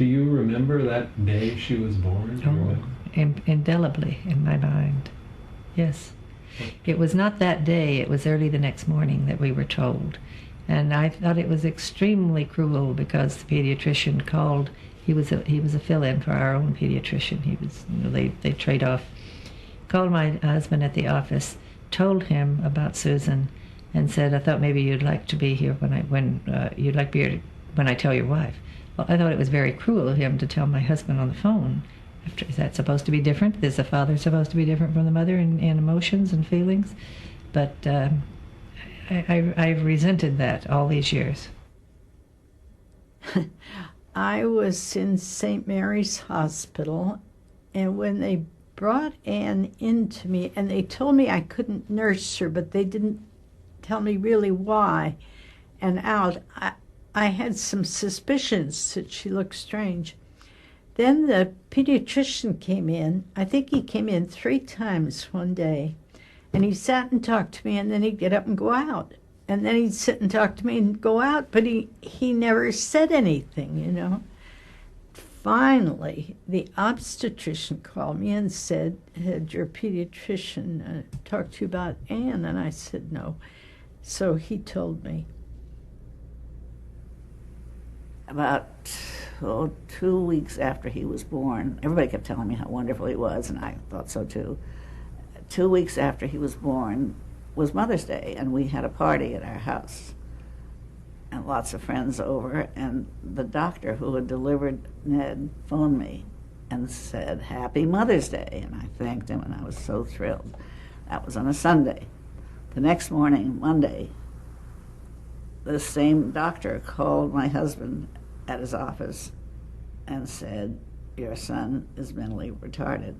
Do you remember that day she was born? Indelibly in my mind. Yes. It was not that day, it was early the next morning that we were told. And I thought it was extremely cruel because the pediatrician called. He was a fill-in for our own pediatrician. He was, they trade off. Called my husband at the office, told him about Susan, and said, "I thought maybe you'd like to be here when I tell your wife." Well, I thought it was very cruel of him to tell my husband on the phone. Is that supposed to be different? Is the father supposed to be different from the mother in emotions and feelings? But I've resented that all these years. I was in St. Mary's Hospital, and when they brought Anne into me, and they told me I couldn't nurse her, but they didn't tell me really why, and I had some suspicions that she looked strange. Then the pediatrician came in. I think he came in 3 times one day, and he sat and talked to me, and then he'd get up and go out. And then he'd sit and talk to me and go out, but he never said anything, Finally, the obstetrician called me and said, "Had your pediatrician talked to you about Anne?" And I said, "No." So he told me. About 2 weeks after he was born, everybody kept telling me how wonderful he was, and I thought so too. 2 weeks after he was born was Mother's Day, and we had a party at our house, and lots of friends over, and the doctor who had delivered Ned phoned me and said, "Happy Mother's Day," and I thanked him, and I was so thrilled. That was on a Sunday. The next morning, Monday, the same doctor called my husband at his office and said, "Your son is mentally retarded."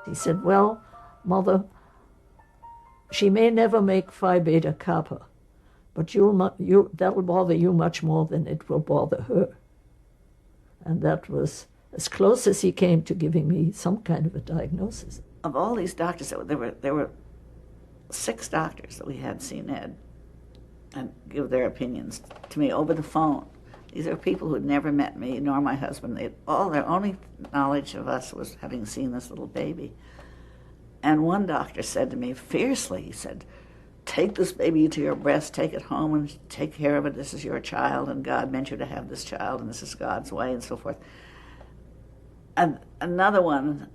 He said, "Well, Mother, she may never make Phi Beta Kappa, but that'll bother you much more than it will bother her." And that was as close as he came to giving me some kind of a diagnosis. Of all these doctors, there were 6 doctors that we had seen Ed and give their opinions to me over the phone. These are people who had never met me, nor my husband. Their only knowledge of us was having seen this little baby. And one doctor said to me fiercely, he said, "Take this baby to your breast, take it home and take care of it. This is your child, and God meant you to have this child, and this is God's way," and so forth. And another one,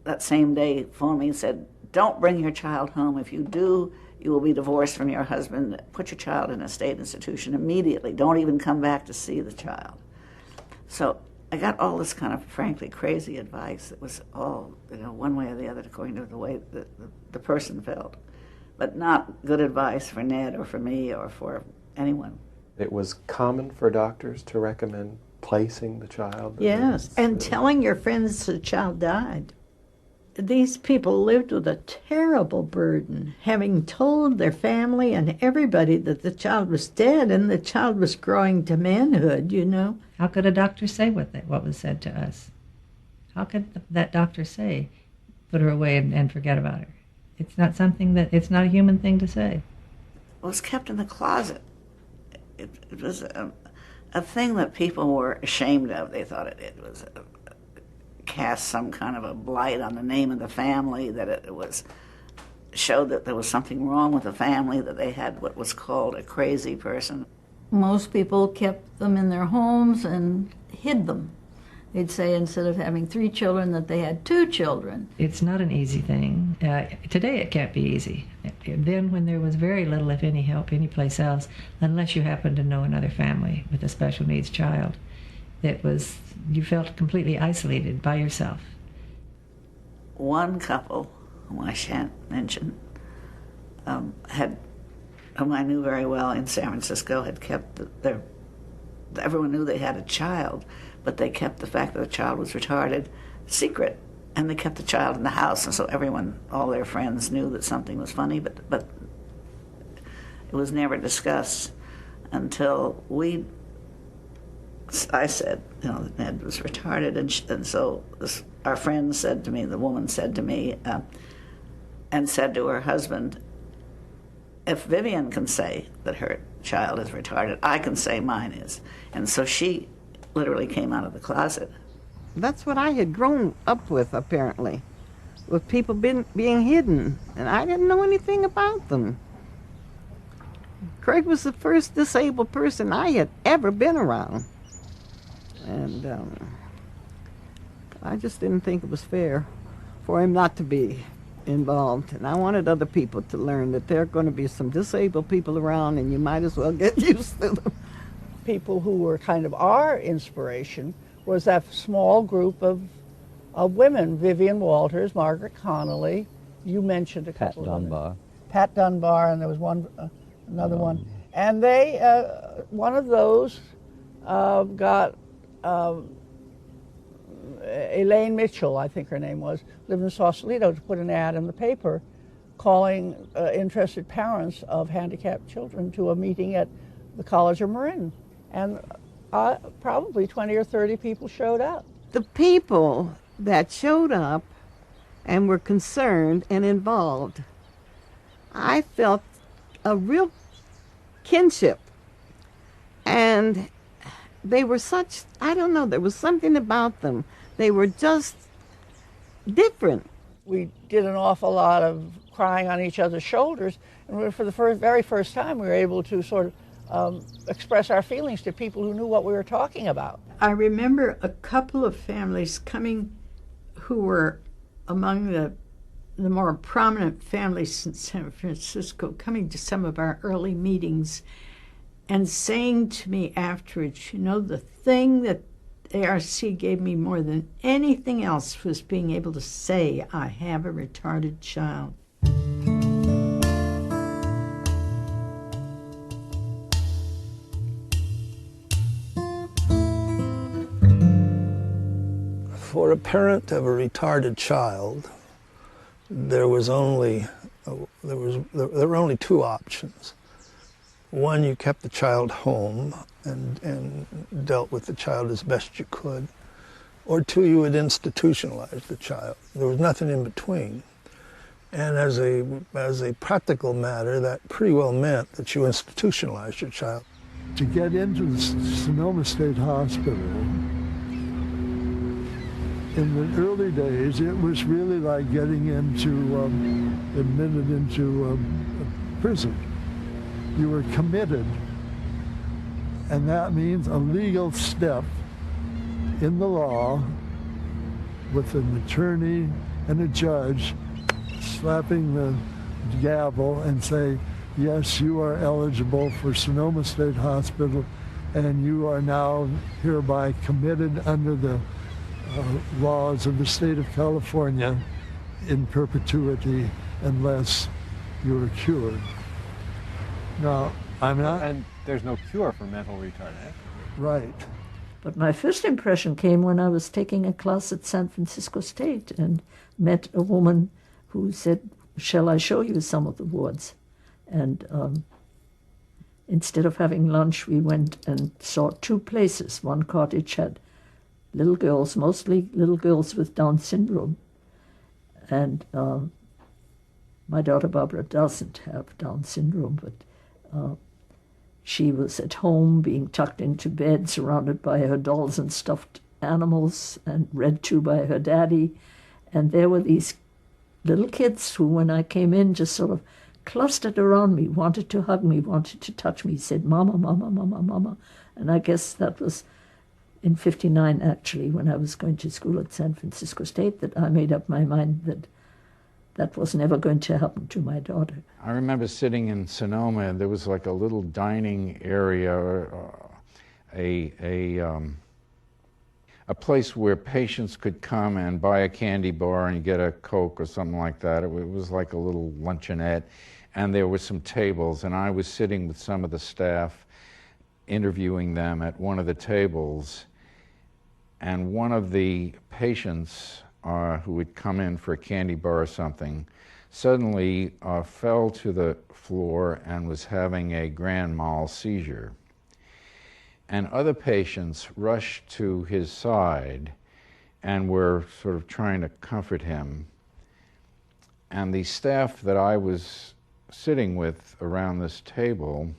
that same day, phoned me and said, "Don't bring your child home. If you do, you will be divorced from your husband. Put your child in a state institution immediately. Don't even come back to see the child." So I got all this kind of frankly crazy advice that was all, one way or the other according to the way the person felt, but not good advice for Ned or for me or for anyone. It was common for doctors to recommend placing the child. Yes, and telling your friends the child died. These people lived with a terrible burden, having told their family and everybody that the child was dead and the child was growing to manhood, How could a doctor say what was said to us? How could that doctor say, "Put her away and forget about her"? It's not a human thing to say. It was kept in the closet. it was a thing that people were ashamed of. They thought it was cast some kind of a blight on the name of the family, that it was showed that there was something wrong with the family, that they had what was called a crazy person. Most people kept them in their homes and hid them. They'd say instead of having 3 children that they had 2 children. It's not an easy thing. Today it can't be easy. Then when there was very little, if any, help anyplace else, unless you happened to know another family with a special needs child, you felt completely isolated by yourself. One couple, whom I shan't mention, whom I knew very well in San Francisco, had kept everyone knew they had a child, but they kept the fact that the child was retarded secret, and they kept the child in the house, and so all their friends knew that something was funny, but it was never discussed until I said, that Ned was retarded, and so our friend said to me, the woman said to me, and said to her husband, if Vivian can say that her child is retarded, I can say mine is. And so she literally came out of the closet. That's what I had grown up with, apparently, with people being hidden, and I didn't know anything about them. Craig was the first disabled person I had ever been around, and I just didn't think it was fair for him not to be involved, and I wanted other people to learn that there are going to be some disabled people around, and you might as well get used to them. People who were kind of our inspiration was that small group of women, Vivian Walters, Margaret Connolly, you mentioned a couple of them. Pat Dunbar, and there was another one. And they, one of those got Elaine Mitchell, I think her name was, lived in Sausalito, to put an ad in the paper calling interested parents of handicapped children to a meeting at the College of Marin. And probably 20 or 30 people showed up. The people that showed up and were concerned and involved, I felt a real kinship. And they were such, I don't know, there was something about them. They were just different. We did an awful lot of crying on each other's shoulders, and for the very first time we were able to sort of express our feelings to people who knew what we were talking about. I remember a couple of families coming who were among the more prominent families in San Francisco, coming to some of our early meetings and saying to me afterwards, the thing that ARC gave me more than anything else was being able to say, I have a retarded child. For a parent of a retarded child, there were only 2 options. One, you kept the child home and dealt with the child as best you could. Or 2, you would institutionalize the child. There was nothing in between. And as a practical matter, that pretty well meant that you institutionalized your child. To get into the Sonoma State Hospital, in the early days, it was really like getting admitted into prison. You were committed, and that means a legal step in the law with an attorney and a judge slapping the gavel and say, yes, you are eligible for Sonoma State Hospital, and you are now hereby committed under the laws of the state of California in perpetuity unless you are cured. Now, I'm not... And there's no cure for mental retardation. Right. But my first impression came when I was taking a class at San Francisco State and met a woman who said, shall I show you some of the wards? And instead of having lunch, we went and saw 2 places. One cottage had little girls, mostly little girls with Down syndrome. And my daughter Barbara doesn't have Down syndrome, but she was at home being tucked into bed, surrounded by her dolls and stuffed animals, and read to by her daddy. And there were these little kids who, when I came in, just sort of clustered around me, wanted to hug me, wanted to touch me, said, "Mama, Mama, Mama, Mama." And I guess that was in '59, actually, when I was going to school at San Francisco State, that I made up my mind that that was never going to happen to my daughter. I remember sitting in Sonoma, and there was like a little dining area, a place where patients could come and buy a candy bar and get a Coke or something like that. It was like a little luncheonette, and there were some tables, and I was sitting with some of the staff, interviewing them at one of the tables, and one of the patients who would come in for a candy bar or something suddenly fell to the floor and was having a grand mal seizure. And other patients rushed to his side and were sort of trying to comfort him. And the staff that I was sitting with around this table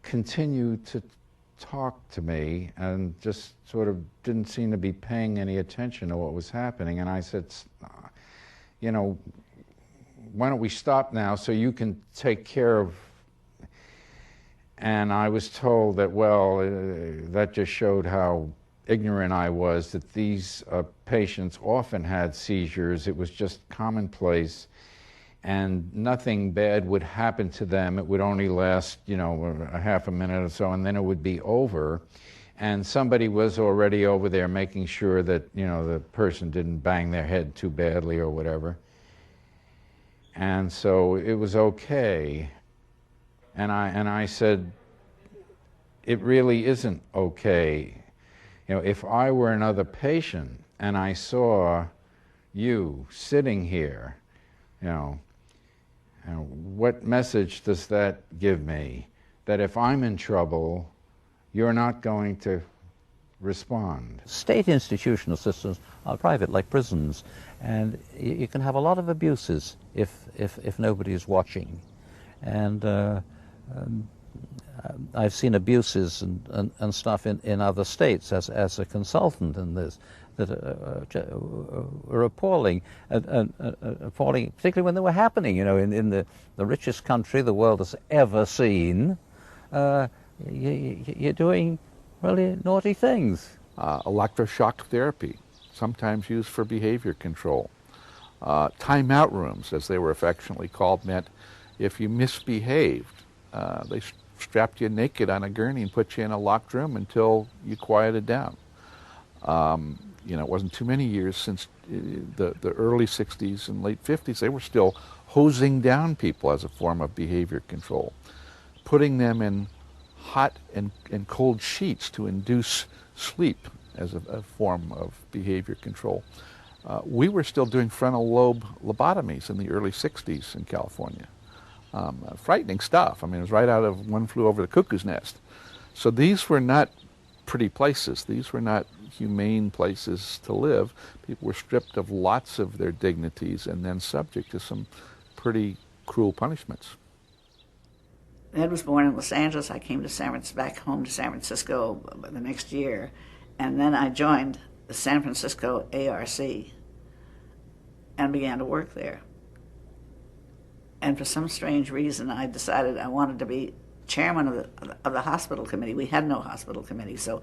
continued to talk to me and just sort of didn't seem to be paying any attention to what was happening. And I said, you know, why don't we stop now so you can take care of. And I was told that, well, that just showed how ignorant I was, that these patients often had seizures. It was just commonplace, and nothing bad would happen to them. It would only last, you know, a half a minute or so, and then it would be over. And somebody was already over there making sure that, you know, the person didn't bang their head too badly or whatever. And so it was okay. And I said, it really isn't okay. You know, if I were another patient and I saw you sitting here, you know, what message does that give me? That if I'm in trouble, you're not going to respond. State institutional systems are private, like prisons, and you can have a lot of abuses if nobody is watching. And I've seen abuses and stuff in other states as a consultant in this that are appalling, particularly when they were happening. You know, in the richest country the world has ever seen, you're doing really naughty things. Electroshock therapy, sometimes used for behavior control. Timeout rooms, as they were affectionately called, meant if you misbehaved, they strapped you naked on a gurney and put you in a locked room until you quieted down. You know, it wasn't too many years since the early 60s and late 50s, they were still hosing down people as a form of behavior control, putting them in hot and cold sheets to induce sleep as a form of behavior control. We were still doing frontal lobe lobotomies in the early 60s in California. Frightening stuff. I mean, it was right out of One Flew Over the Cuckoo's Nest. So these were not pretty places. These were not humane places to live. People were stripped of lots of their dignities and then subject to some pretty cruel punishments. Ed was born in Los Angeles. I came to back home to San Francisco the next year, and then I joined the San Francisco ARC and began to work there. And for some strange reason, I decided I wanted to be chairman of the hospital committee. We had no hospital committee, so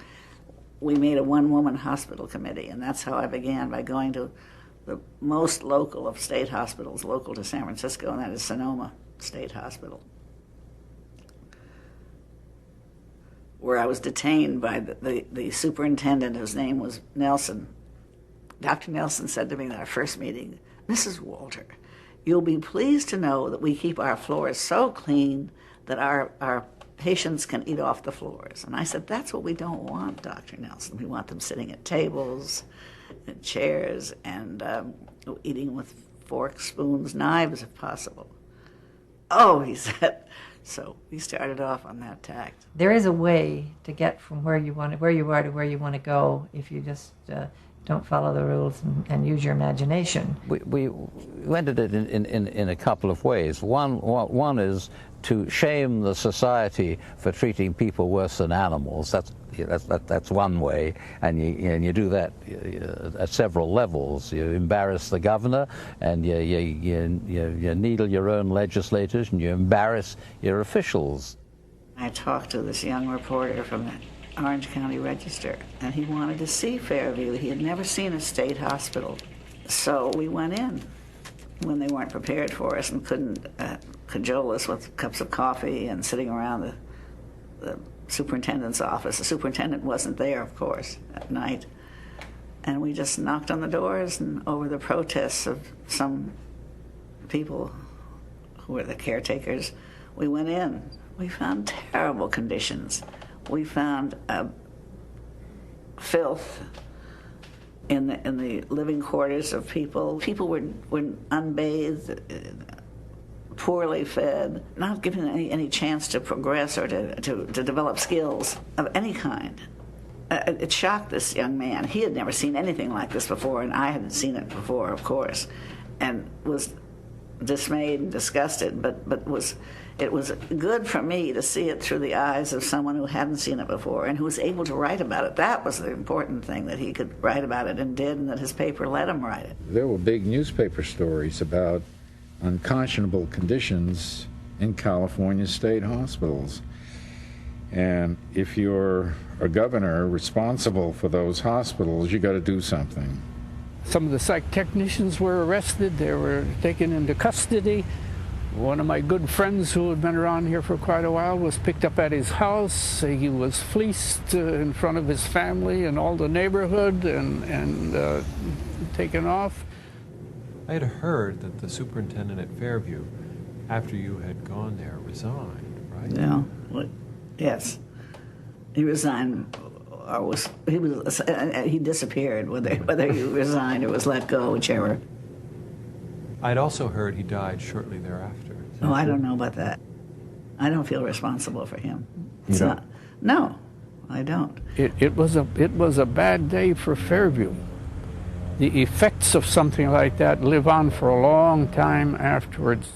we made a one-woman hospital committee, and that's how I began, by going to the most local of state hospitals, local to San Francisco, and that is Sonoma State Hospital, where I was detained by the superintendent, whose name was Nelson. Dr. Nelson said to me in our first meeting, "Mrs. Walter, you'll be pleased to know that we keep our floors so clean that our patients can eat off the floors." And I said, "That's what we don't want, Dr. Nelson. We want them sitting at tables and chairs and eating with forks, spoons, knives, if possible." "Oh," he said. So we started off on that tact. There is a way to get from where you are to where you want to go if you just don't follow the rules and use your imagination. We ended it in a couple of ways. One is to shame the society for treating people worse than animals. That's one way, and you do that at several levels. You embarrass the governor, and you needle your own legislators, and you embarrass your officials. I talked to this young reporter from the Orange County Register, and he wanted to see Fairview. He had never seen a state hospital. So we went in when they weren't prepared for us and couldn't cajole us with cups of coffee and sitting around the superintendent's office. The superintendent wasn't there, of course, at night. And we just knocked on the doors, and over the protests of some people who were the caretakers, we went in. We found terrible conditions. We found filth in the living quarters of people. People were unbathed, poorly fed, not given any chance to progress or to develop skills of any kind. It shocked this young man. He had never seen anything like this before, and I hadn't seen it before, of course, and was dismayed and disgusted, but it was good for me to see it through the eyes of someone who hadn't seen it before and who was able to write about it. That was the important thing, that he could write about it and did, and that his paper let him write it. There were big newspaper stories about unconscionable conditions in California state hospitals. And if you're a governor responsible for those hospitals, you got to do something. Some of the psych technicians were arrested. They were taken into custody. One of my good friends who had been around here for quite a while was picked up at his house. He was fleeced in front of his family and all the neighborhood and taken off. I had heard that the superintendent at Fairview, after you had gone there, resigned, right? Yeah. Yes. He resigned, or he disappeared, whether he resigned or was let go, whichever. I'd also heard he died shortly thereafter. Oh, I don't know about that. I don't feel responsible for him. You don't? No, I don't. It was a bad day for Fairview. The effects of something like that live on for a long time afterwards.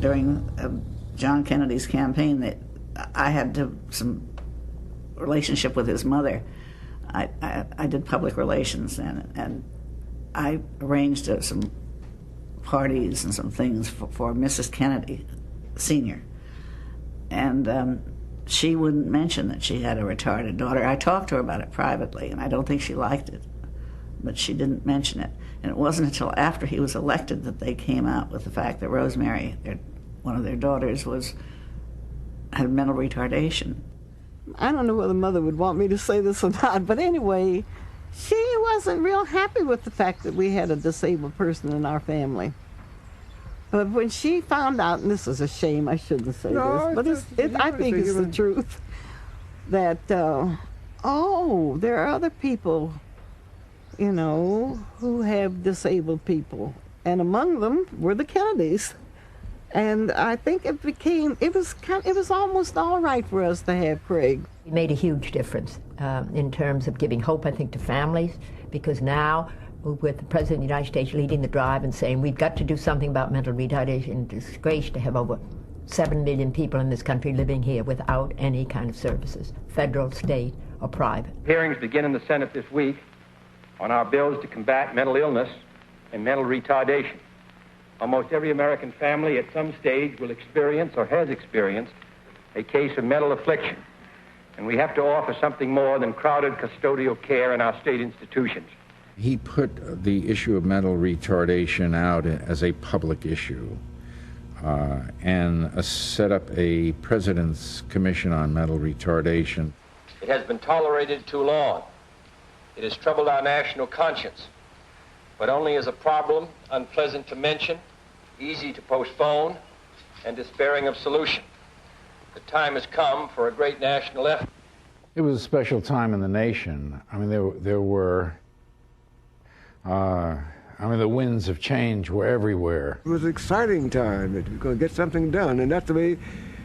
During John Kennedy's campaign, I had some relationship with his mother. I did public relations then, and I arranged some parties and some things for Mrs. Kennedy, Sr. And she wouldn't mention that she had a retarded daughter. I talked to her about it privately, and I don't think she liked it, but she didn't mention it. And it wasn't until after he was elected that they came out with the fact that Rosemary, one of their daughters, had mental retardation. I don't know whether Mother would want me to say this or not, but anyway, she wasn't real happy with the fact that we had a disabled person in our family. But when she found out, and this is a shame, I shouldn't say this, but I think it's the truth, that, oh, there are other people, you know, who have disabled people. And among them were the Kennedys. And I think it was almost all right for us to have Craig. It made a huge difference in terms of giving hope, I think, to families, because now, with the President of the United States leading the drive and saying we've got to do something about mental retardation, it's a disgrace to have over 7 million people in this country living here without any kind of services, federal, state, or private. Hearings begin in the Senate this week on our bills to combat mental illness and mental retardation. Almost every American family at some stage will experience or has experienced a case of mental affliction. And we have to offer something more than crowded custodial care in our state institutions. He put the issue of mental retardation out as a public issue and set up a President's Commission on Mental Retardation. It has been tolerated too long. It has troubled our national conscience, but only as a problem unpleasant to mention, easy to postpone, and despairing of solution. The time has come for a great national effort. It was a special time in the nation. I mean, there were, the winds of change were everywhere. It was an exciting time that we were going to get something done, and that's the way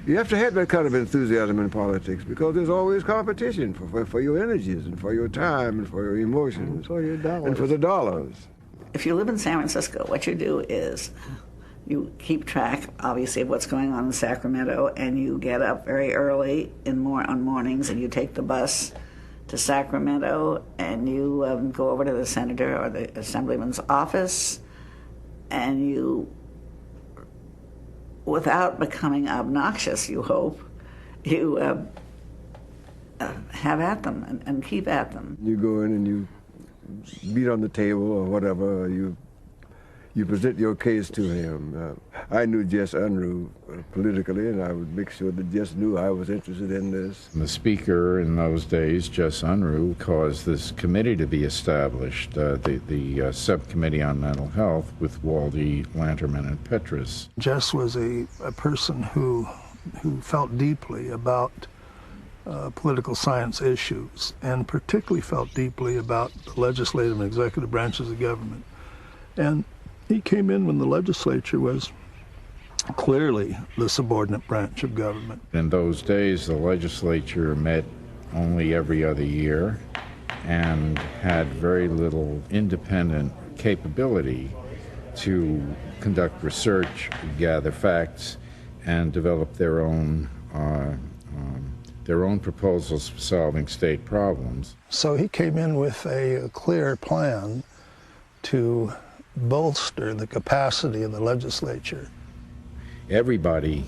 You have to have that kind of enthusiasm in politics because there's always competition for your energies and for your time and for your emotions. And for your dollars. And for the dollars. If you live in San Francisco, what you do is you keep track, obviously, of what's going on in Sacramento, and you get up very early on mornings, and you take the bus to Sacramento, and you go over to the senator or the assemblyman's office, and you, without becoming obnoxious, you hope, you have at them and keep at them. You go in and you beat on the table or whatever, you present your case to him. I knew Jess Unruh politically, and I would make sure that Jess knew I was interested in this. The speaker in those days, Jess Unruh, caused this committee to be established, the Subcommittee on Mental Health, with Waldy, Lanterman, and Petrus. Jess was a person who felt deeply about political science issues, and particularly felt deeply about the legislative and executive branches of government. And he came in when the legislature was clearly the subordinate branch of government. In those days, the legislature met only every other year and had very little independent capability to conduct research, gather facts, and develop their own proposals for solving state problems. So he came in with a clear plan to bolster the capacity of the legislature. Everybody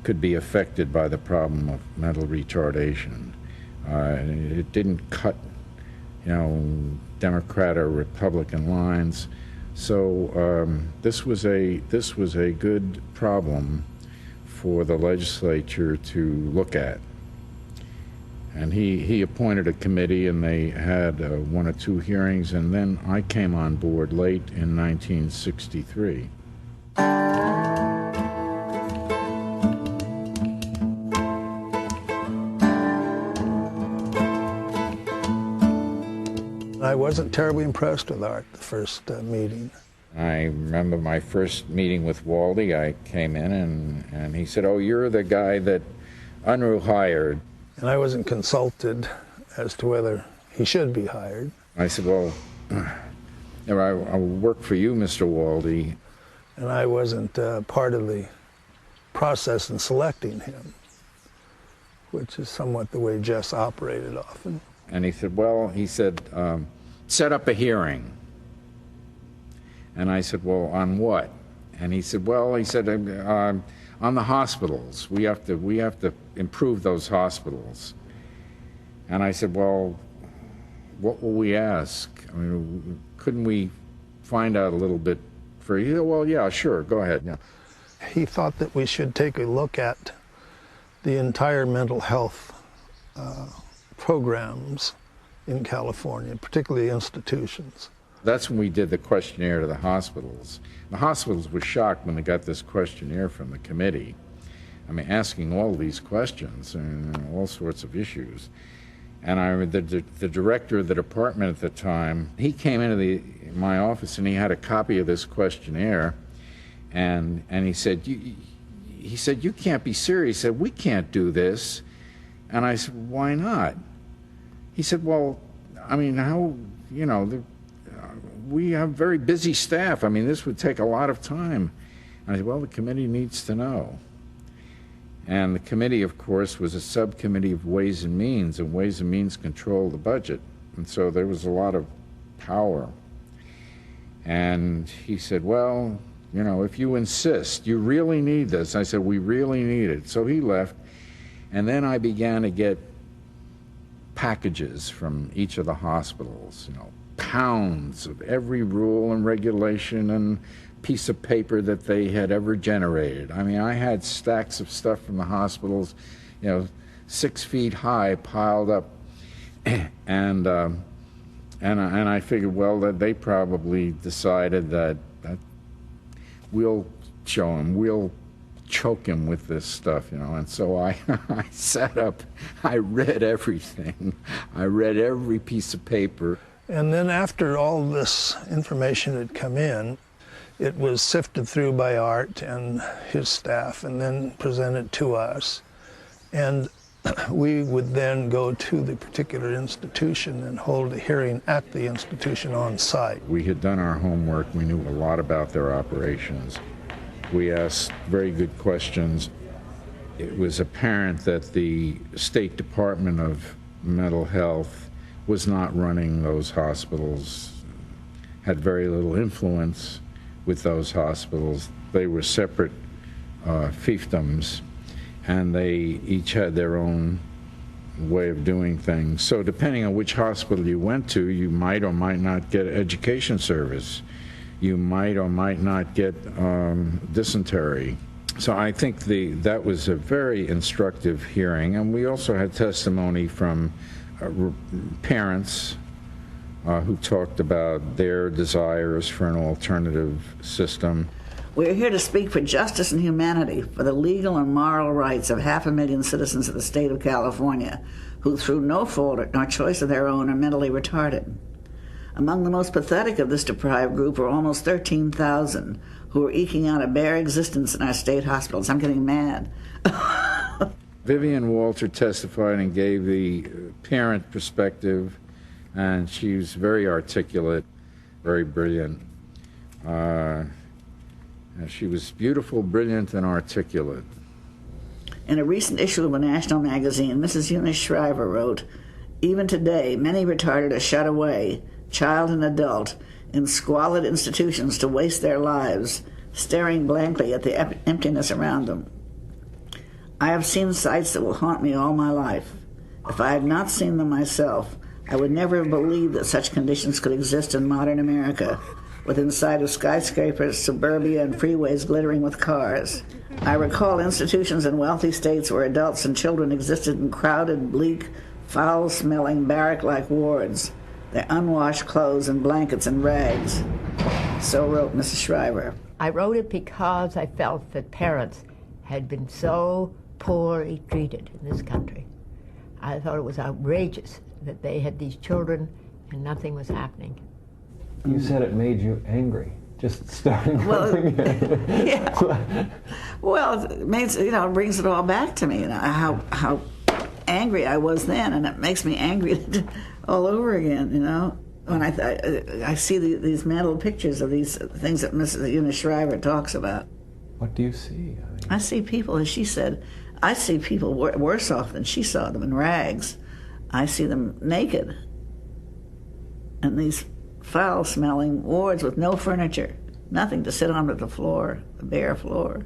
could be affected by the problem of mental retardation. It didn't cut, Democrat or Republican lines. So this was a good problem for the legislature to look at. And he appointed a committee, and they had 1 or 2 hearings, and then I came on board late in 1963. I wasn't terribly impressed with Art the first meeting. I remember my first meeting with Waldy. I came in, and he said, "Oh, you're the guy that Unruh hired." And I wasn't consulted as to whether he should be hired. I said, "Well, I work for you, Mr. Waldy." And I wasn't part of the process in selecting him, which is somewhat the way Jess operated often. And he said, set up a hearing. And I said, "Well, on what?" And he said, on the hospitals. We have to improve those hospitals. And I said, "Well, what will we ask? I mean, couldn't we find out a little bit for you?" "Well, yeah, sure, go ahead." Yeah. He thought that we should take a look at the entire mental health programs in California, particularly institutions. That's when we did the questionnaire to the hospitals. The hospitals were shocked when they got this questionnaire from the committee. I mean, asking all these questions and all sorts of issues. And I remember the director of the department at the time, he came into my office and he had a copy of this questionnaire, and he said, "You can't be serious." He said, "We can't do this." And I said, "Why not?" He said, "Well, I mean, we have very busy staff. I mean, this would take a lot of time." And I said, "Well, the committee needs to know." And the committee, of course, was a subcommittee of Ways and Means, and Ways and Means controlled the budget. And so there was a lot of power. And he said, "Well, if you insist, you really need this." I said, "We really need it." So he left. And then I began to get packages from each of the hospitals, pounds of every rule and regulation and piece of paper that they had ever generated. I mean, I had stacks of stuff from the hospitals, 6 feet high, piled up, and I figured, well, that they probably decided that we'll show them, we'll choke him with this stuff, and so I sat up, I read everything. I read every piece of paper. And then after all this information had come in, It was sifted through by Art and his staff and then presented to us. And we would then go to the particular institution and hold a hearing at the institution on site. We had done our homework. We knew a lot about their operations. We asked very good questions. It was apparent that the State Department of Mental Health was not running those hospitals, had very little influence with those hospitals. They were separate fiefdoms, and they each had their own way of doing things. So depending on which hospital you went to, you might or might not get education service. You might or might not get dysentery. So I think that was a very instructive hearing, and we also had testimony from parents who talked about their desires for an alternative system. We are here to speak for justice and humanity, for the legal and moral rights of 500,000 citizens of the state of California who, through no fault nor choice of their own, are mentally retarded. Among the most pathetic of this deprived group are almost 13,000 who are eking out a bare existence in our state hospitals. I'm getting mad. Vivian Walter testified and gave the parent perspective, and she was very articulate, very brilliant. She was beautiful, brilliant, and articulate. In a recent issue of a national magazine, Mrs. Eunice Shriver wrote, "Even today, many retarded are shut away, child and adult, in squalid institutions to waste their lives, staring blankly at the emptiness around them. I have seen sights that will haunt me all my life. If I had not seen them myself, I would never have believed that such conditions could exist in modern America, within sight of skyscrapers, suburbia, and freeways glittering with cars. I recall institutions in wealthy states where adults and children existed in crowded, bleak, foul-smelling, barrack-like wards, their unwashed clothes and blankets and rags." So wrote Mrs. Shriver. I wrote it because I felt that parents had been so poorly treated in this country. I thought it was outrageous that they had these children and nothing was happening. You said it made you angry, just starting. Well, yeah. Well, it makes, it brings it all back to me, how angry I was then, and it makes me angry all over again, when I see these mental pictures of these things that Mrs. Eunice Shriver talks about. What do you see? I see people, as she said, I see people worse off than she saw them, in rags. I see them naked in these foul-smelling wards with no furniture, nothing to sit on but the floor, the bare floor.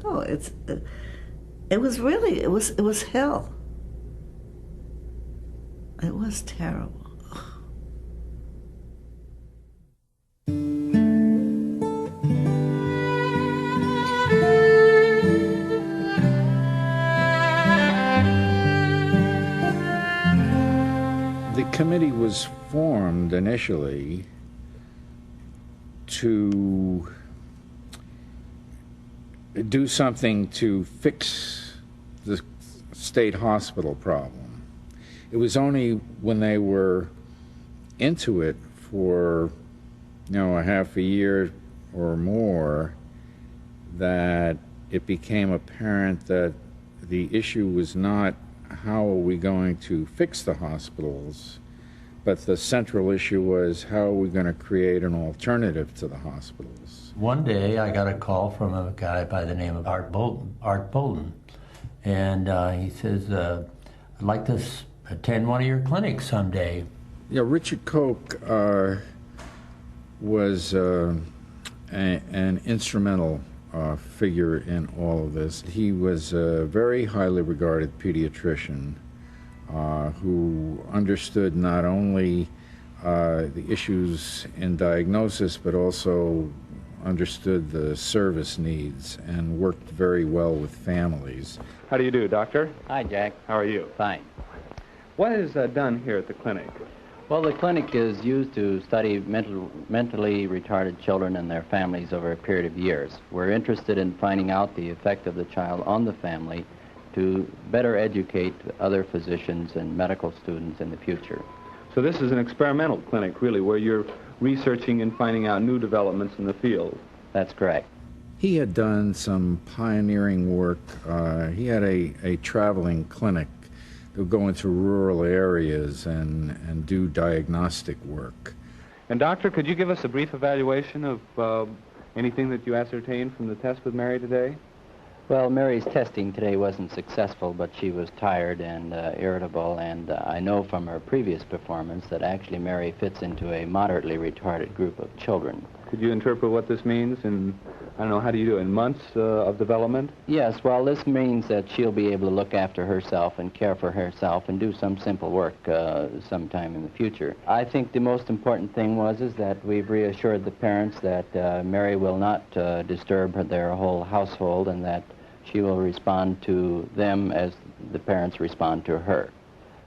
Oh, it was hell. It was terrible. The committee was formed initially to do something to fix the state hospital problem. It was only when they were into it for, a half a year or more that it became apparent that the issue was not how are we going to fix the hospitals, but the central issue was how are we going to create an alternative to the hospitals. One day I got a call from a guy by the name of Art Bolden, and he says, I'd like to attend one of your clinics someday. Yeah, Richard Koch was an instrumental figure in all of this. He was a very highly regarded pediatrician who understood not only the issues in diagnosis, but also understood the service needs and worked very well with families. How do you do, Doctor? Hi, Jack. How are you? Fine. What is done here at the clinic? Well, the clinic is used to study mentally retarded children and their families over a period of years. We're interested in finding out the effect of the child on the family to better educate other physicians and medical students in the future. So this is an experimental clinic, really, where you're researching and finding out new developments in the field. That's correct. He had done some pioneering work. He had a traveling clinic that would go into rural areas and do diagnostic work. And doctor, could you give us a brief evaluation of anything that you ascertained from the test with Mary today? Well, Mary's testing today wasn't successful, but she was tired and irritable, and I know from her previous performance that actually Mary fits into a moderately retarded group of children. Could you interpret what this means in, I don't know, how do you do it, in months of development? Yes, well, this means that she'll be able to look after herself and care for herself and do some simple work sometime in the future. I think the most important thing is that we've reassured the parents that Mary will not disturb their whole household and that she will respond to them as the parents respond to her.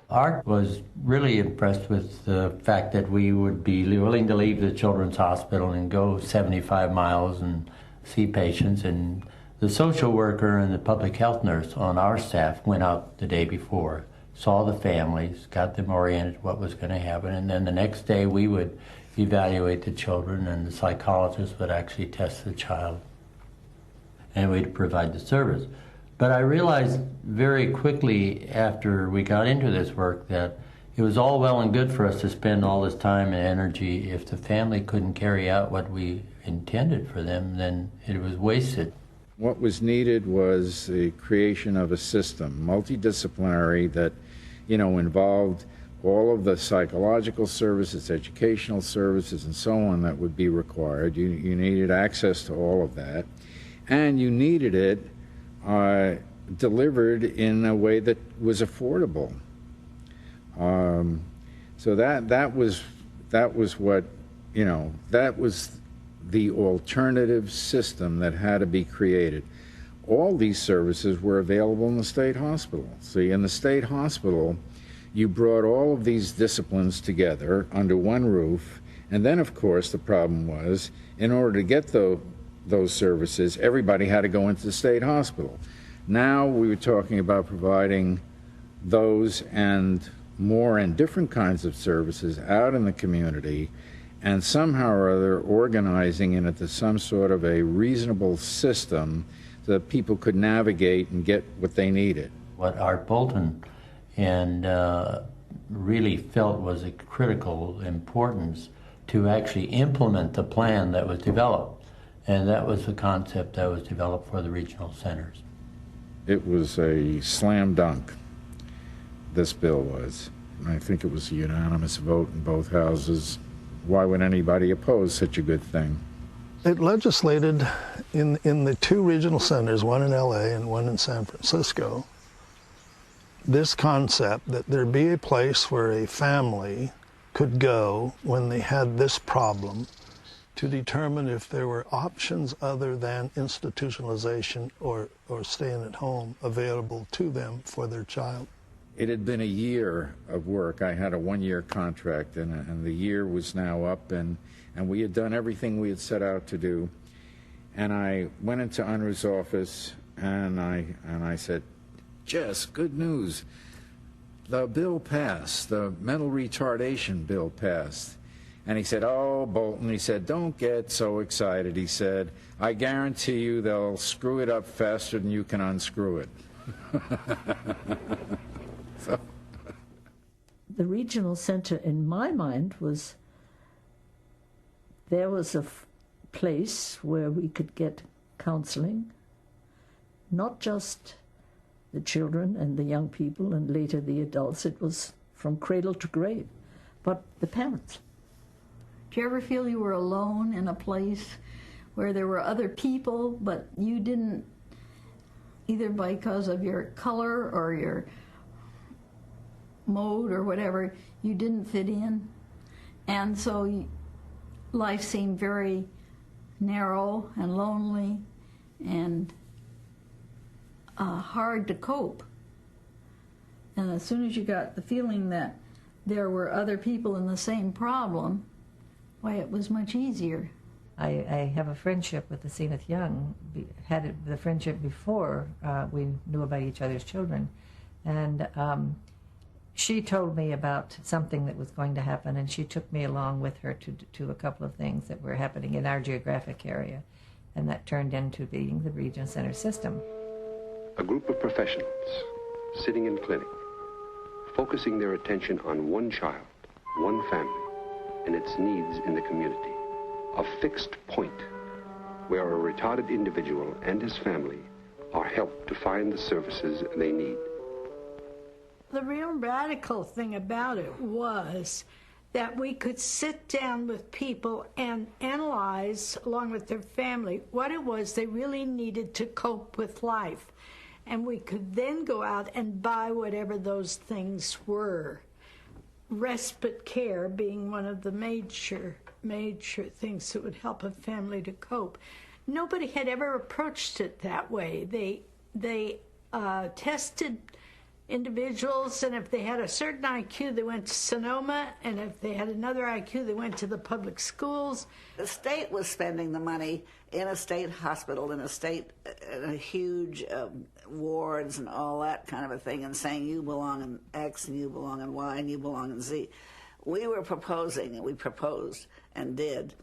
Art was really impressed with the fact that we would be willing to leave the children's hospital and go 75 miles and see patients, and the social worker and the public health nurse on our staff went out the day before, saw the families, got them oriented what was going to happen, and then the next day we would evaluate the children and the psychologist would actually test the child and we'd provide the service. But I realized very quickly after we got into this work that it was all well and good for us to spend all this time and energy. If the family couldn't carry out what we intended for them, then it was wasted. What was needed was the creation of a system, multidisciplinary, that, involved all of the psychological services, educational services, and so on that would be required. You needed access to all of that, and you needed it delivered in a way that was affordable. So that was what, that was the alternative system that had to be created. All these services were available in the state hospital. See, in the state hospital, you brought all of these disciplines together under one roof, and then, of course, the problem was, in order to get those services, everybody had to go into the state hospital. Now we were talking about providing those and more and different kinds of services out in the community, and somehow or other organizing it into some sort of a reasonable system so that people could navigate and get what they needed. What Art Bolton and really felt was a critical importance to actually implement the plan that was developed. And that was the concept that was developed for the regional centers. It was a slam dunk, this bill was. I think it was a unanimous vote in both houses. Why would anybody oppose such a good thing? It legislated in the two regional centers, one in LA and one in San Francisco, this concept that there be a place where a family could go when they had this problem to determine if there were options other than institutionalization or staying at home available to them for their child. It had been a year of work. I had a one-year contract, and the year was now up, and we had done everything we had set out to do. And I went into Unruh's office, and I said, Jess, good news. The bill passed. The mental retardation bill passed. And he said, oh, Bolton, he said, don't get so excited. He said, I guarantee you they'll screw it up faster than you can unscrew it. So. The regional center, in my mind, there was a place where we could get counseling, not just the children and the young people and later the adults. It was from cradle to grave, but the parents. Do you ever feel you were alone in a place where there were other people, but you didn't, either because of your color or your mode or whatever, you didn't fit in? And so life seemed very narrow and lonely and hard to cope. And as soon as you got the feeling that there were other people in the same problem, why, it was much easier. I have a friendship with the Zenith Young. We had the friendship before we knew about each other's children. And she told me about something that was going to happen, and she took me along with her to a couple of things that were happening in our geographic area. and that turned into being the regional center system. A group of professionals sitting in clinic, focusing their attention on one child, one family, and its needs in the community. A fixed point where a retarded individual and his family are helped to find the services they need. The real radical thing about it was that we could sit down with people and analyze, along with their family, what it was they really needed to cope with life. And we could then go out and buy whatever those things were. Respite care being one of the major things that would help a family to cope. Nobody had ever approached it that way. They tested individuals, and if they had a certain IQ, they went to Sonoma, and if they had another IQ, they went to the public schools. The state was spending the money in a state hospital, in a huge wards and all that kind of a thing, and saying you belong in X, and you belong in Y, and you belong in Z. We were proposing, and we proposed and did,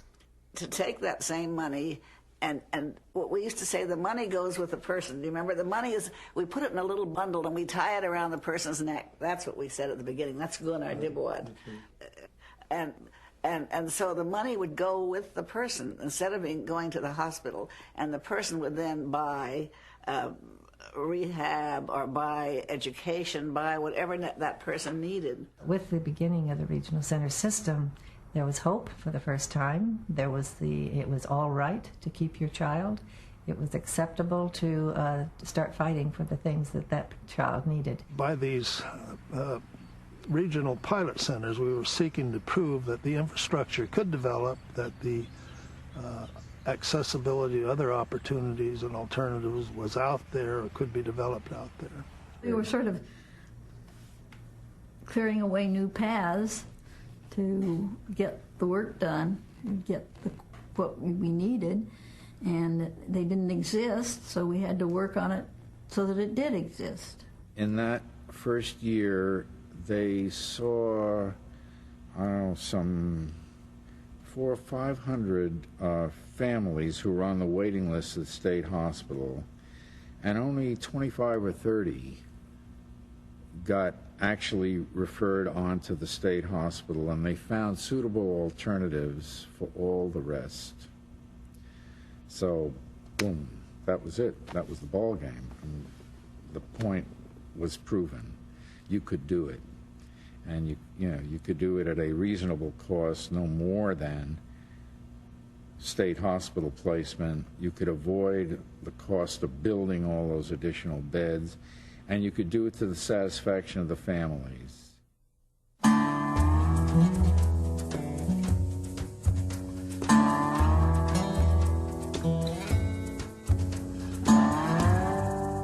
to take that same money. And what we used to say, the money goes with the person. Do you remember? The money is, we put it in a little bundle and we tie it around the person's neck. That's what we said at the beginning. That's Gunnar Dibwad. And so the money would go with the person instead of going to the hospital. And the person would then buy rehab or buy education, buy whatever that person needed. With the beginning of the regional center system, there was hope for the first time. It was all right to keep your child. It was acceptable to start fighting for the things that child needed. By these regional pilot centers, we were seeking to prove that the infrastructure could develop, that the accessibility, other opportunities and alternatives was out there or could be developed out there. We were sort of clearing away new paths to get the work done, and get what we needed, and they didn't exist, so we had to work on it so that it did exist. In that first year, they saw, some 400 or 500 families who were on the waiting list at the state hospital, and only 25 or 30 got actually referred on to the state hospital, and they found suitable alternatives for all the rest. So, boom, that was it. That was the ball game. And the point was proven. You could do it, and you could do it at a reasonable cost, no more than state hospital placement. You could avoid the cost of building all those additional beds, and you could do it to the satisfaction of the families.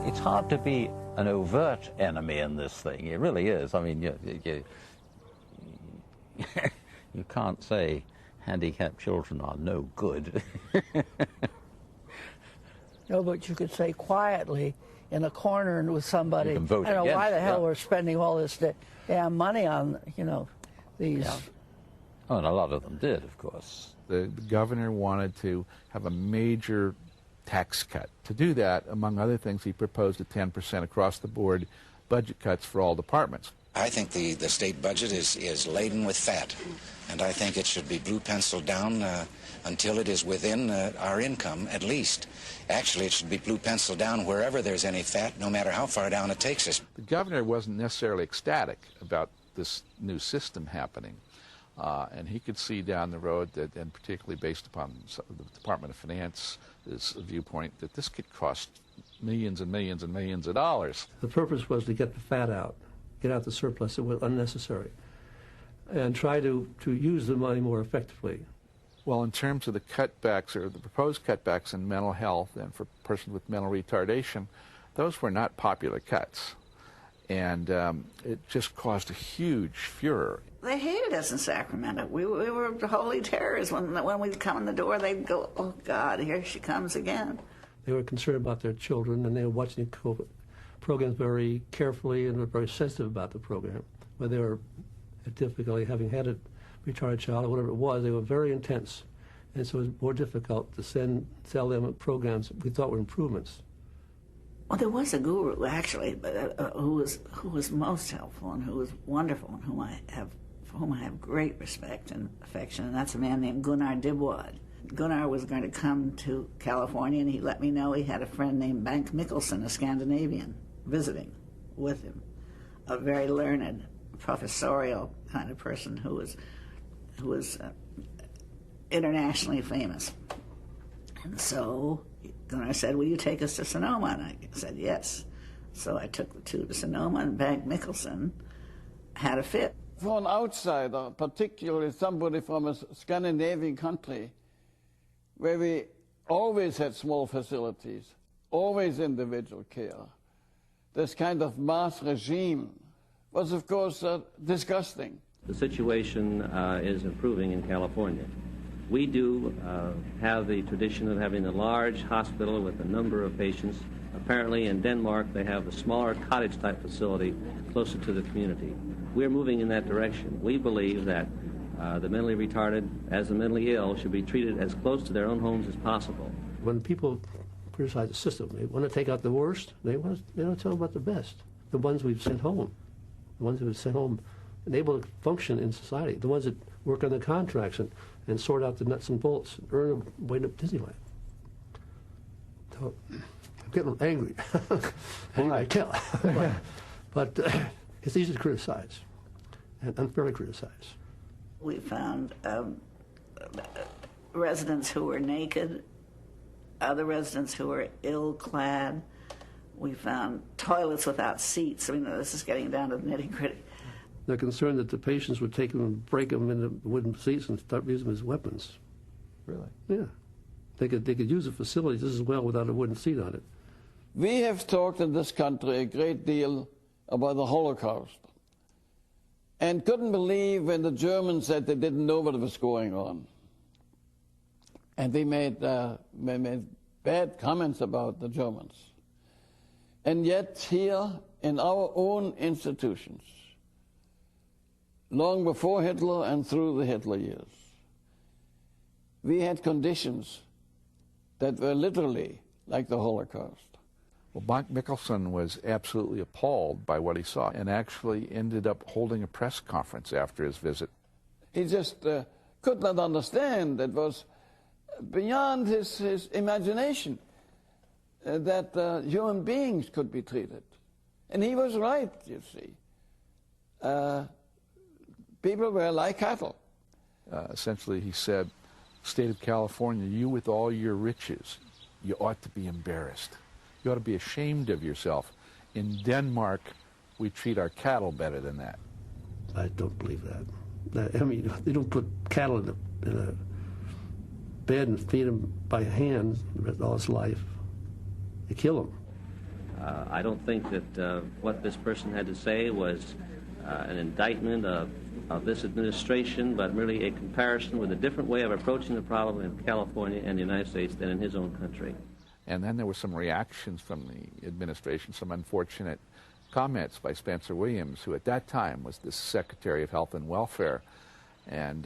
It's hard to be an overt enemy in this thing. It really is. I mean, you can't say handicapped children are no good. No, but you could say quietly in a corner and with somebody, I don't know why the hell we're spending all this damn money on, these. Yeah. Oh, and a lot of them did, of course. The governor wanted to have a major tax cut. To do that, among other things, he proposed a 10% across-the-board budget cuts for all departments. I think the state budget is laden with fat, and I think it should be blue penciled down until it is within our income, at least. Actually, it should be blue penciled down wherever there's any fat, no matter how far down it takes us. The governor wasn't necessarily ecstatic about this new system happening, and he could see down the road that, and particularly based upon the Department of Finance's viewpoint, that this could cost millions and millions and millions of dollars. The purpose was to get the fat out, get out the surplus that was unnecessary, and try to use the money more effectively. Well, in terms of the cutbacks or the proposed cutbacks in mental health and for persons with mental retardation, those were not popular cuts. And it just caused a huge furor. They hated us in Sacramento. We were holy terrors. When we'd come in the door, they'd go, "Oh, God, here she comes again." They were concerned about their children, and they were watching the programs very carefully and were very sensitive about the program. When they were difficulty having had a retarded child or whatever it was, they were very intense And so it was more difficult to sell them programs we thought were improvements. Well, there was a guru, actually, who was most helpful and who was wonderful and for whom I have great respect and affection, and that's a man named Gunnar Dibwad. Gunnar was going to come to California, and he let me know he had a friend named Bank Mikkelsen, a Scandinavian, visiting with him, a very learned, professorial kind of person who was internationally famous. And so Gunnar said, "Will you take us to Sonoma?" And I said, "Yes." So I took the two to Sonoma, and Bank Mikkelsen had a fit. For an outsider, particularly somebody from a Scandinavian country, where we always had small facilities, always individual care, this kind of mass regime was, of course, disgusting. The situation is improving in California. We do have the tradition of having a large hospital with a number of patients. Apparently in Denmark they have a smaller cottage-type facility closer to the community. We're moving in that direction. We believe that the mentally retarded, as the mentally ill, should be treated as close to their own homes as possible. When people criticize the system, they want to take out the worst, they don't tell about the best, the ones we've sent home, the ones who have sent home and able to function in society, the ones that work on the contracts and sort out the nuts and bolts and earn a way to Disneyland. So I'm getting angry. I tell. But it's easy to criticize and unfairly criticize. We found residents who were naked, other residents who were ill-clad. We found toilets without seats. I mean, this is getting down to the nitty-gritty. They're concerned that the patients would take them and break them into wooden seats and start using them as weapons. Really? Yeah. They could use the facilities just as well without a wooden seat on it. We have talked in this country a great deal about the Holocaust and couldn't believe when the Germans said they didn't know what was going on. And they made bad comments about the Germans. And yet here in our own institutions, long before Hitler and through the Hitler years, we had conditions that were literally like the Holocaust. Well, Bank Mikkelsen was absolutely appalled by what he saw and actually ended up holding a press conference after his visit. He just could not understand. It was beyond his imagination that human beings could be treated. And he was right, you see. People were like cattle. Essentially, he said, state of California, you with all your riches, you ought to be embarrassed. You ought to be ashamed of yourself. In Denmark, we treat our cattle better than that. I don't believe that. I mean, they don't put cattle in a bed and feed them by hand all its life. They kill them. I don't think that what this person had to say was an indictment of this administration, but really a comparison with a different way of approaching the problem in California and the United States than in his own country. And then there were some reactions from the administration, some unfortunate comments by Spencer Williams, who at that time was the Secretary of Health and Welfare. And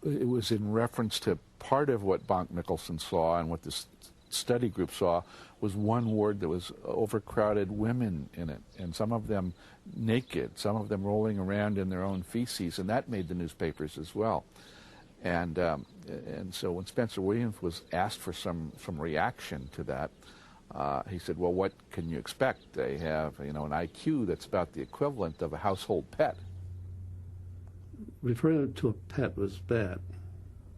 it was in reference to part of what Bank Mikkelsen saw and what this study group saw was one ward that was overcrowded women in it, and some of them naked, some of them rolling around in their own feces, and that made the newspapers as well. And so when Spencer Williams was asked for some reaction to that, he said, well, what can you expect? They have, an IQ that's about the equivalent of a household pet. Referring to a pet was bad,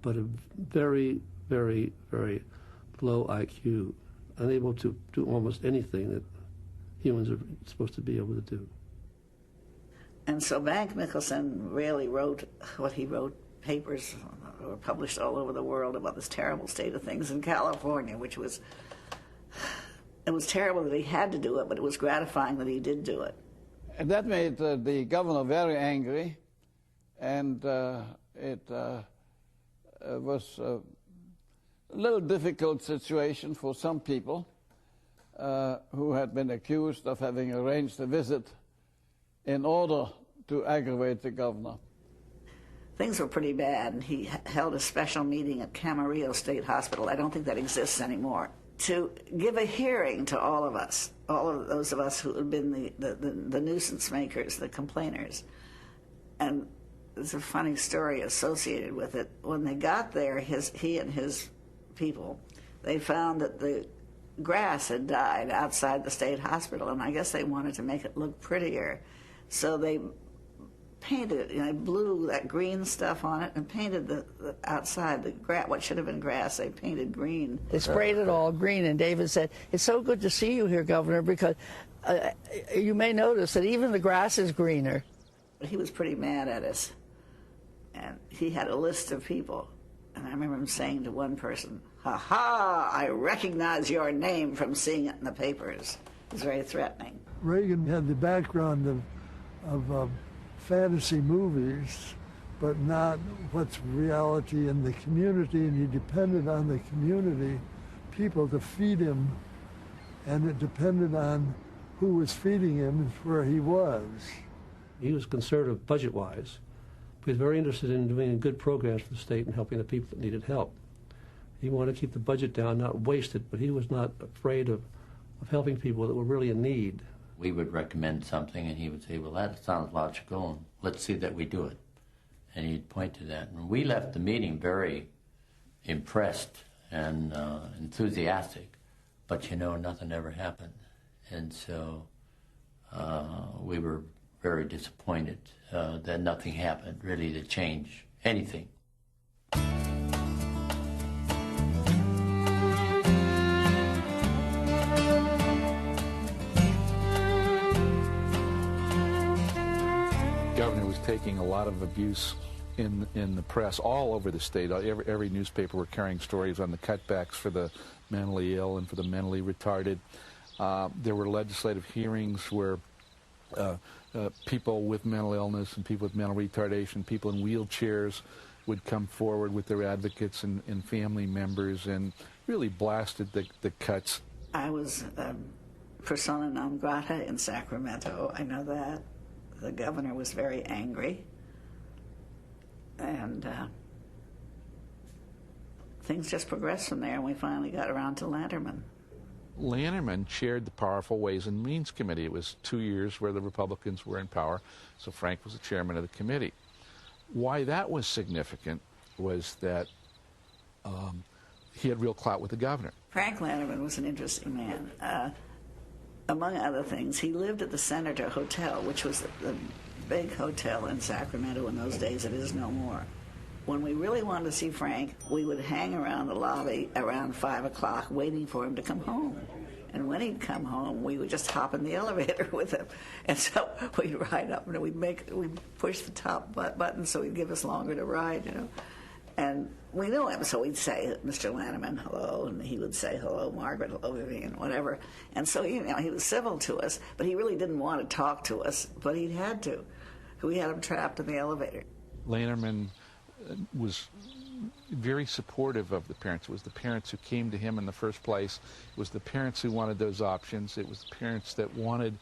but a very, very, very low IQ, unable to do almost anything that humans are supposed to be able to do. And so Bank Mikkelsen really wrote what he wrote. Papers were published all over the world about this terrible state of things in California, which was, it was terrible that he had to do it, but it was gratifying that he did do it. And that made the governor very angry, and it was a little difficult situation for some people who had been accused of having arranged a visit in order to aggravate the governor. things were pretty bad, and he held a special meeting at Camarillo State Hospital. I don't think that exists anymore, to give a hearing to all of us, all of those of us who had been the nuisance makers, the complainers. And there's a funny story associated with it. When they got there, he and his people, they found that the grass had died outside the state hospital, and I guess they wanted to make it look prettier. So they painted it, blew that green stuff on it and painted the outside, the grass, what should have been grass, they painted green. They sprayed it all green, and David said, "It's so good to see you here, Governor, because you may notice that even the grass is greener." He was pretty mad at us, and he had a list of people. And I remember him saying to one person, "Ha ha, I recognize your name from seeing it in the papers." It was very threatening. Reagan had the background of fantasy movies, but not what's reality in the community, and he depended on the community people to feed him, and it depended on who was feeding him and where he was. He was conservative budget-wise. He was very interested in doing good programs for the state and helping the people that needed help. He wanted to keep the budget down, not waste it, but he was not afraid of helping people that were really in need. We would recommend something, and he would say, well, that sounds logical, and let's see that we do it. And he'd point to that. And we left the meeting very impressed and enthusiastic, but, nothing ever happened. And so we were very disappointed that nothing happened, really, to change anything. Governor was taking a lot of abuse in the press all over the state. Every newspaper were carrying stories on the cutbacks for the mentally ill and for the mentally retarded. There were legislative hearings where people with mental illness and people with mental retardation, people in wheelchairs would come forward with their advocates and family members and really blasted the cuts. I was persona non grata in Sacramento. I know that. The governor was very angry, and things just progressed from there, and we finally got around to Lanterman. Lanterman chaired the Powerful Ways and Means Committee. It was 2 years where the Republicans were in power, so Frank was the chairman of the committee. Why that was significant was that he had real clout with the governor. Frank Lanterman was an interesting man. Among other things, he lived at the Senator Hotel, which was the big hotel in Sacramento in those days. It is no more. When we really wanted to see Frank, we would hang around the lobby around 5 o'clock waiting for him to come home. And when he'd come home, we would just hop in the elevator with him. And so we'd ride up and we'd push the top button so he'd give us longer to ride, And we knew him, so we'd say, "Mr. Lanterman, hello," and he would say, "Hello, Margaret, hello, Vivian," whatever. And so, he was civil to us, but he really didn't want to talk to us, but he had to. We had him trapped in the elevator. Lanterman was very supportive of the parents. It was the parents who came to him in the first place. It was the parents who wanted those options. It was the parents that wanted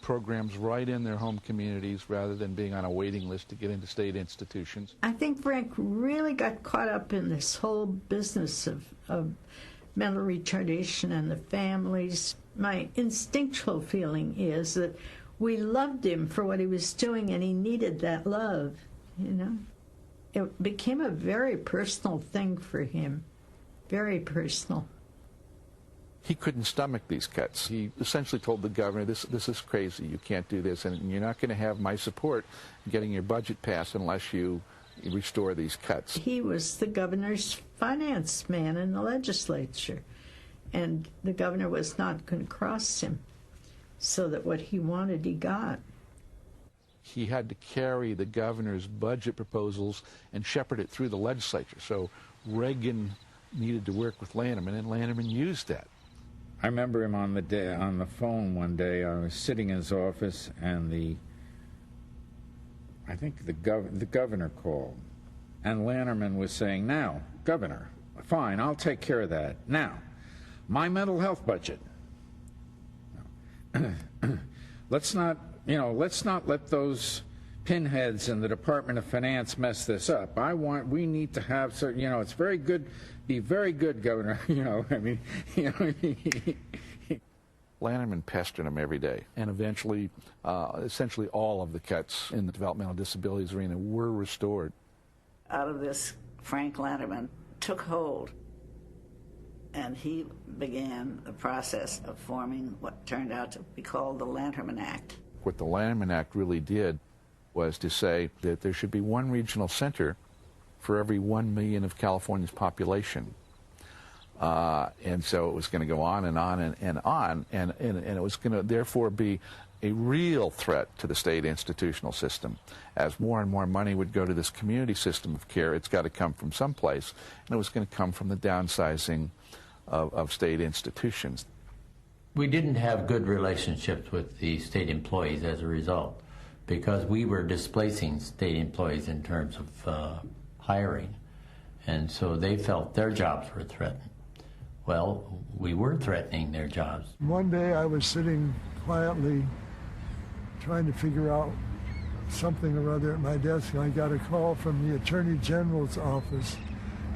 programs right in their home communities rather than being on a waiting list to get into state institutions. I think Frank really got caught up in this whole business of mental retardation and the families. My instinctual feeling is that we loved him for what he was doing, and he needed that love, It became a very personal thing for him, very personal. He couldn't stomach these cuts. He essentially told the governor, this is crazy, you can't do this, and you're not going to have my support in getting your budget passed unless you restore these cuts. He was the governor's finance man in the legislature, and the governor was not going to cross him, so that what he wanted, he got. He had to carry the governor's budget proposals and shepherd it through the legislature. So Reagan needed to work with Lanterman, and Lanterman used that. I remember him on the phone one day. I was sitting in his office, and I think the governor called, and Lanterman was saying, "Now, Governor, fine, I'll take care of that. Now, my mental health budget. Let's not let those pinheads in the Department of Finance mess this up. We need to have certain, you know, it's very good, be very good, Governor, you know, I mean, you know. Lanterman pestered him every day, and eventually, essentially all of the cuts in the developmental disabilities arena were restored. Out of this, Frank Lanterman took hold, and he began the process of forming what turned out to be called the Lanterman Act. What the Lanterman Act really did was to say that there should be one regional center for every 1 million of California's population. And so it was going to go on and on and on, and it was going to therefore be a real threat to the state institutional system. As more and more money would go to this community system of care, it's got to come from someplace, and it was going to come from the downsizing of state institutions. We didn't have good relationships with the state employees as a result, because we were displacing state employees in terms of hiring, and so they felt their jobs were threatened. Well, we were threatening their jobs. One day I was sitting quietly trying to figure out something or other at my desk, and I got a call from the Attorney General's office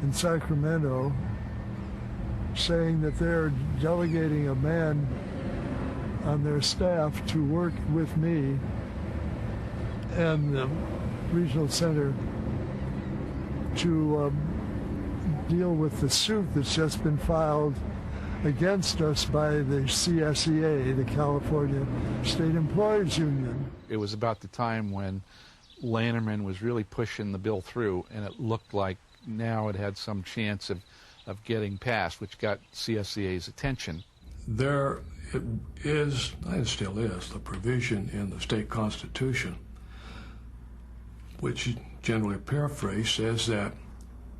in Sacramento saying that they're delegating a man on their staff to work with me and the regional center to deal with the suit that's just been filed against us by the CSEA, the California State Employees Union. It was about the time when Lanterman was really pushing the bill through, and it looked like now it had some chance of getting passed, which got CSEA's attention. There is, and still is, the provision in the state constitution, which generally paraphrased says that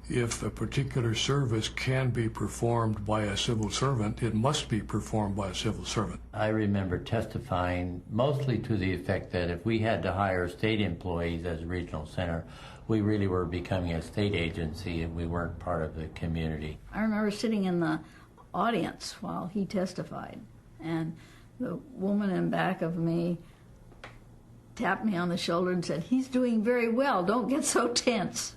if a particular service can be performed by a civil servant, it must be performed by a civil servant. I remember testifying mostly to the effect that if we had to hire state employees as a regional center, we really were becoming a state agency and we weren't part of the community. I remember sitting in the audience while he testified, and the woman in back of me tapped me on the shoulder and said, "He's doing very well, don't get so tense."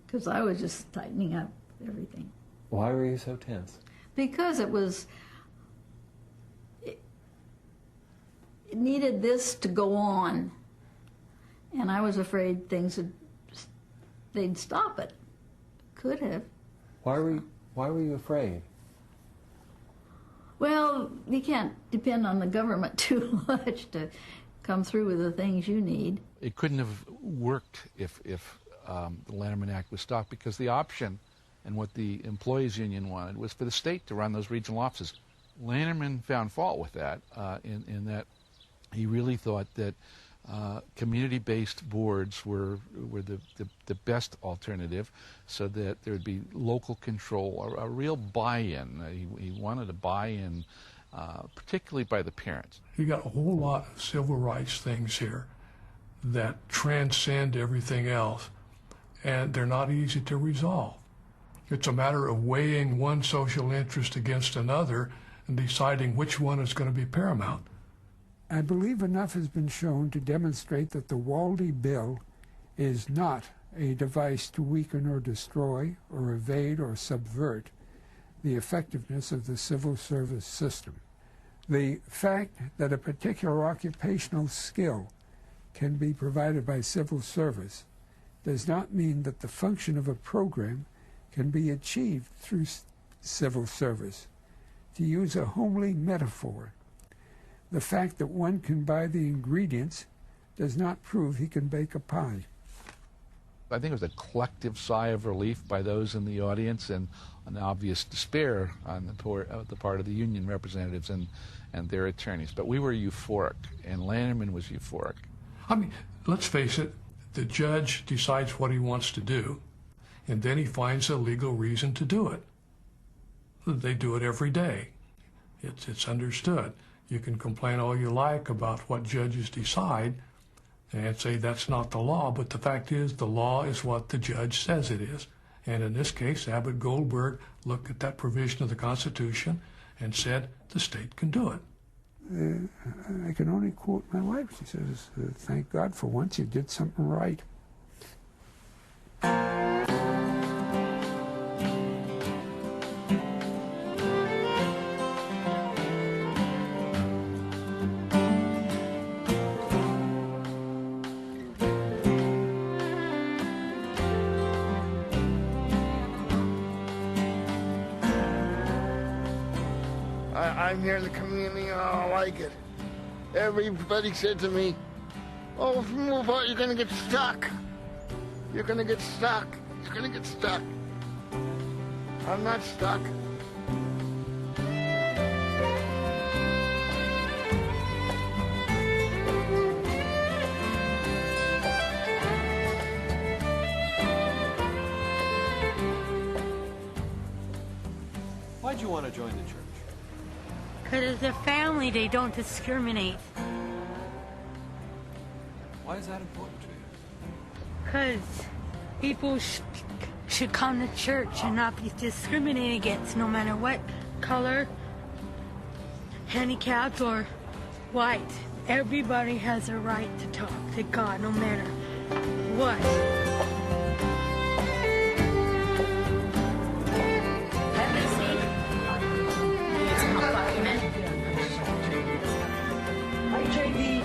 Because I was just tightening up everything. Why were you so tense? Because it needed this to go on, and I was afraid they'd stop it. Could have. Why were you afraid? Well, you can't depend on the government too much to come through with the things you need. It couldn't have worked if the Lanterman Act was stopped, because the option and what the employees union wanted was for the state to run those regional offices. Lanterman found fault with that in that he really thought that community-based boards were the best alternative, so that there would be local control, a real buy-in. He wanted a buy-in, particularly by the parents. You got a whole lot of civil rights things here that transcend everything else, and they're not easy to resolve. It's a matter of weighing one social interest against another and deciding which one is going to be paramount. I believe enough has been shown to demonstrate that the Waldy Bill is not a device to weaken or destroy or evade or subvert the effectiveness of the civil service system. The fact that a particular occupational skill can be provided by civil service does not mean that the function of a program can be achieved through civil service. To use a homely metaphor, the fact that one can buy the ingredients does not prove he can bake a pie. I think it was a collective sigh of relief by those in the audience, and an obvious despair on the part of the union representatives and their attorneys. But we were euphoric, and Lanterman was euphoric. I mean, let's face it, the judge decides what he wants to do, and then he finds a legal reason to do it. They do it every day. It's understood. You can complain all you like about what judges decide and say that's not the law, but the fact is the law is what the judge says it is. And in this case, Abbott Goldberg looked at that provision of the Constitution and said the state can do it. I can only quote my wife. She says, thank God for once you did something right. I'm here in the community and I don't like it. Everybody said to me, oh, if you move out, you're going to get stuck. You're going to get stuck. You're going to get stuck. I'm not stuck. Why'd you want to join the church? Because as a family, they don't discriminate. Why is that important to you? Because people should come to church and not be discriminated against, no matter what color, handicapped, or white. Everybody has a right to talk to God, no matter what. Hi, JD.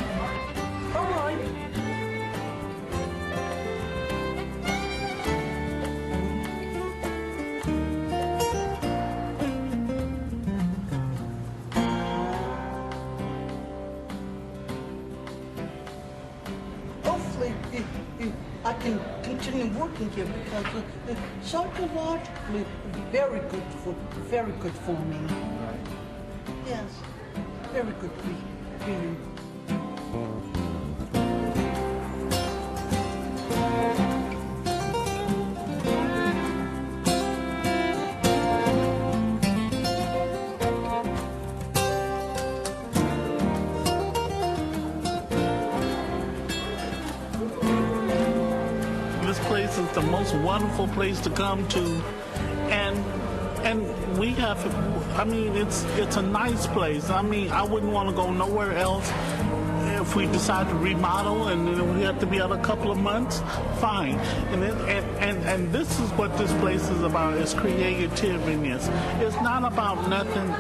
All right. Hopefully, I can continue working here because psychologically, very good for me. Yes, very good feeling. This place is the most wonderful place to come to, and we have, I mean, it's a nice place. I mean, I wouldn't want to go nowhere else. If we decide to remodel and then we have to be out a couple of months, fine. And this is what this place is about, is creativeness. It's not about nothing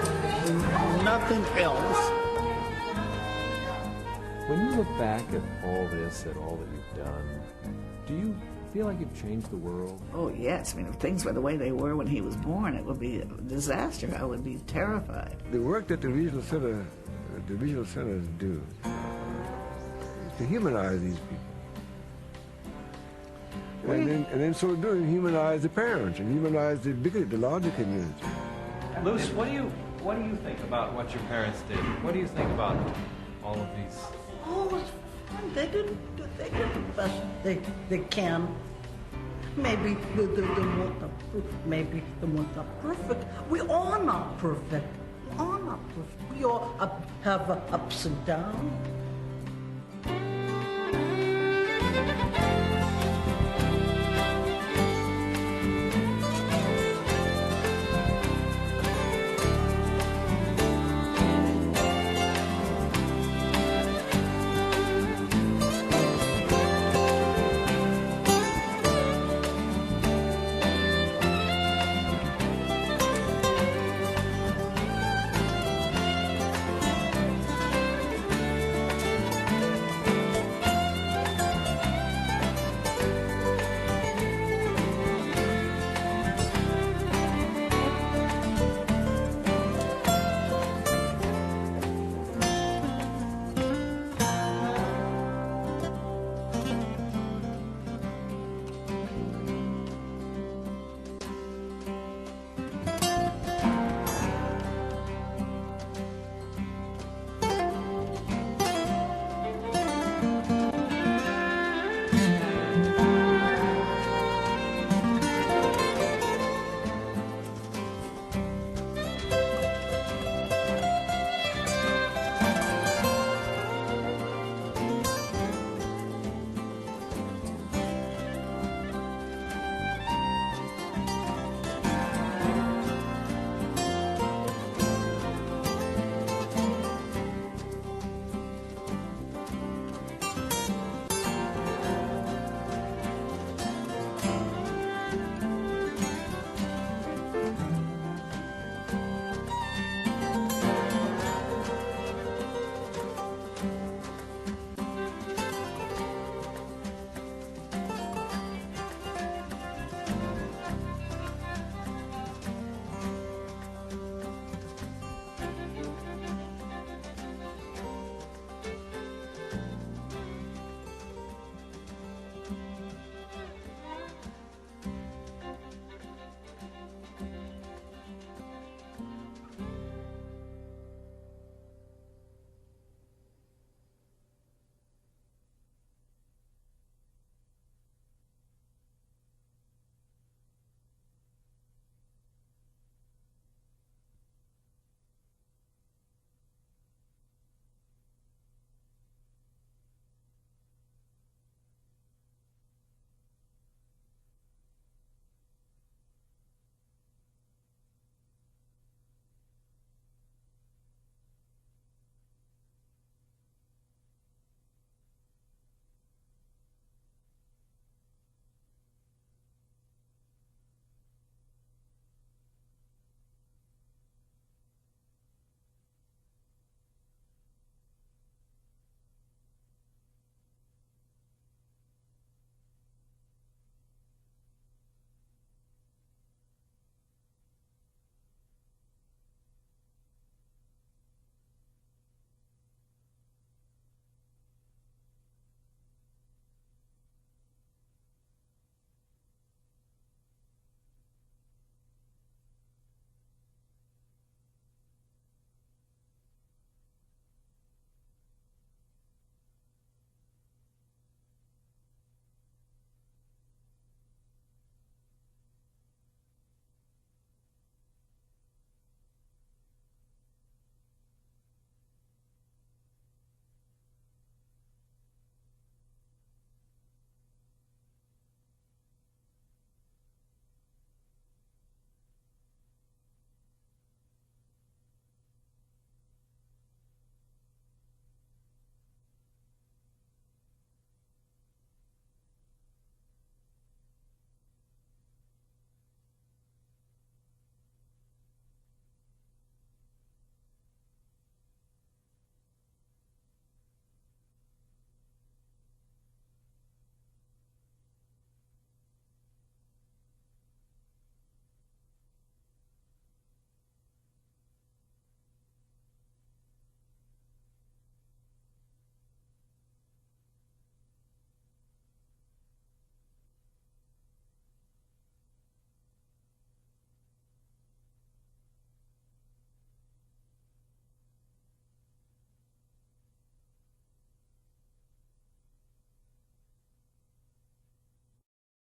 else. When you look back at all this, at all that you've done, do you feel like you've changed the world? Oh, yes. I mean, if things were the way they were when he was born, it would be a disaster. I would be terrified. The work that the regional centers do is to humanize these people. And then so doing, humanize the parents and humanize the larger community. Luce, what do you think about what your parents did? What do you think about all of these? Oh, it's fun. They did the best they can. Maybe they want the maybe they want the perfect. We are not perfect. We are not perfect. We all have ups and downs.